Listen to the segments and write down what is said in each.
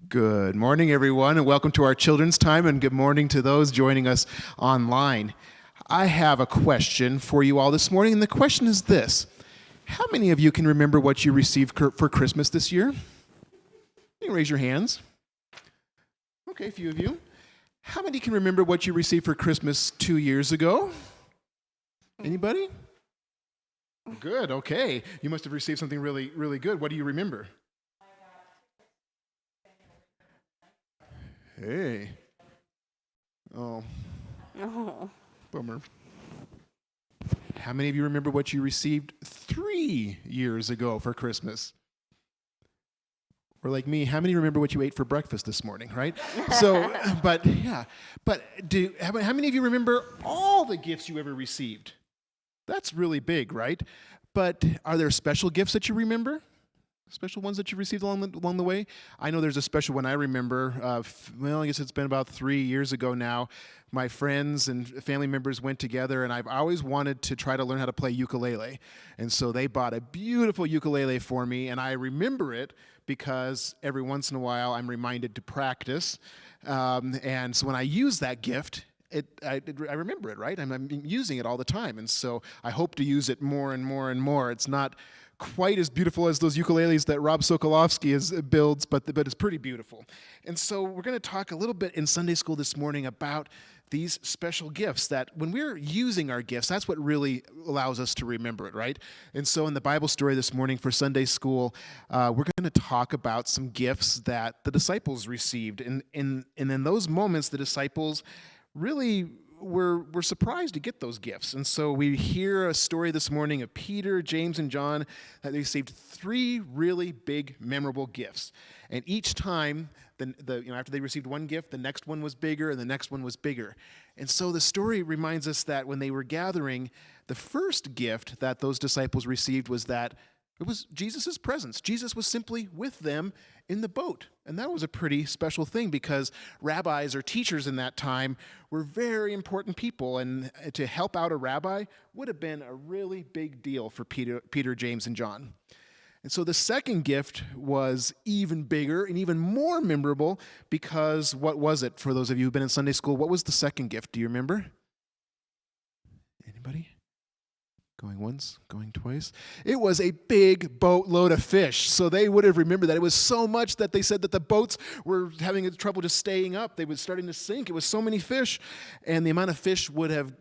Good morning, everyone, and welcome to our children's time, and good morning to those joining us online. I have a question for you all this morning, and the question is this. How many of you can remember what you received for Christmas this year? You can raise your hands. Okay, a few of you. How many can remember what you received for Christmas 2 years ago? Anybody? Good, okay. You must have received something really, really good. What do you remember? Hey. Oh. Bummer. How many of you remember what you received 3 years ago for Christmas? Or like me, how many remember what you ate for breakfast this morning, right? So, but how many of you remember all the gifts you ever received? That's really big, right? But are there special gifts that you remember? Special ones that you received along the way? I know there's a special one I remember. I guess it's been about 3 years ago now. My friends and family members went together, and I've always wanted to try to learn how to play ukulele. And so they bought a beautiful ukulele for me, and I remember it because every once in a while I'm reminded to practice. And so when I use that gift, I remember it, right? I'm using it all the time, and so I hope to use it more and more and more. It's not quite as beautiful as those ukuleles that Rob Sokolowski builds, but it's pretty beautiful. And so we're going to talk a little bit in Sunday school this morning about these special gifts that when we're using our gifts, that's what really allows us to remember it, right? And so in the Bible story this morning for Sunday school, we're going to talk about some gifts that the disciples received. And in those moments, the disciples really were surprised to get those gifts. And so we hear a story this morning of Peter, James, and John that they received 3 really big, memorable gifts. And each time, after they received one gift, the next one was bigger, and the next one was bigger. And so the story reminds us that when they were gathering, the first gift that those disciples received was that it was Jesus' presence. Jesus was simply with them in the boat. And that was a pretty special thing because rabbis or teachers in that time were very important people. And to help out a rabbi would have been a really big deal for Peter, James, and John. And so the second gift was even bigger and even more memorable because what was it for those of you who've been in Sunday school? What was the second gift? Do you remember? Anybody? Going once, going twice. It was a big boatload of fish. So they would have remembered that. It was so much that they said that the boats were having trouble just staying up. They were starting to sink. It was so many fish. And the amount of fish would have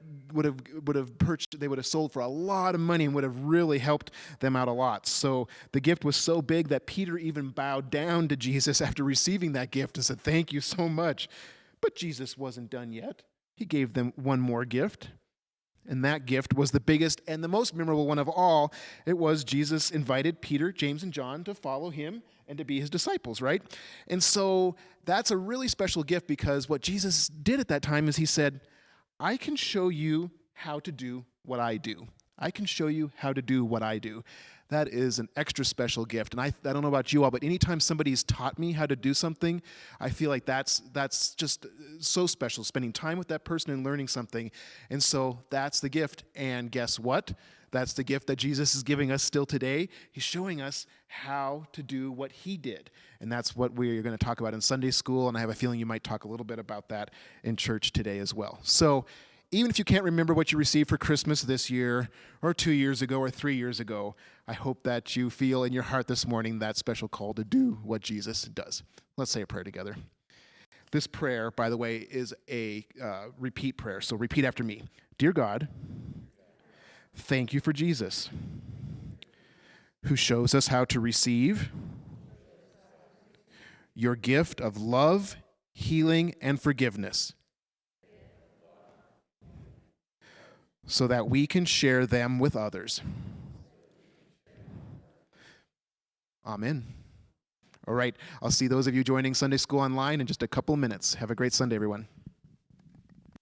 perched, they would have sold for a lot of money and would have really helped them out a lot. So the gift was so big that Peter even bowed down to Jesus after receiving that gift and said, "Thank you so much." But Jesus wasn't done yet. He gave them one more gift. And that gift was the biggest and the most memorable one of all. It was Jesus invited Peter, James, and John to follow him and to be his disciples, right? And so that's a really special gift because what Jesus did at that time is he said, I can show you how to do what I do. I can show you how to do what I do. That is an extra special gift. And I don't know about you all, but anytime somebody's taught me how to do something, I feel like that's just so special, spending time with that person and learning something. And so that's the gift. And guess what? That's the gift that Jesus is giving us still today. He's showing us how to do what he did. And that's what we're going to talk about in Sunday school. And I have a feeling you might talk a little bit about that in church today as well. So even if you can't remember what you received for Christmas this year or 2 years ago or 3 years ago, I hope that you feel in your heart this morning that special call to do what Jesus does. Let's say a prayer together. This prayer, by the way, is a repeat prayer. So repeat after me. Dear God, thank you for Jesus, who shows us how to receive your gift of love, healing, and forgiveness, so that we can share them with others. Amen. All right, I'll see those of you joining Sunday School online in just a couple of minutes. Have a great Sunday, everyone.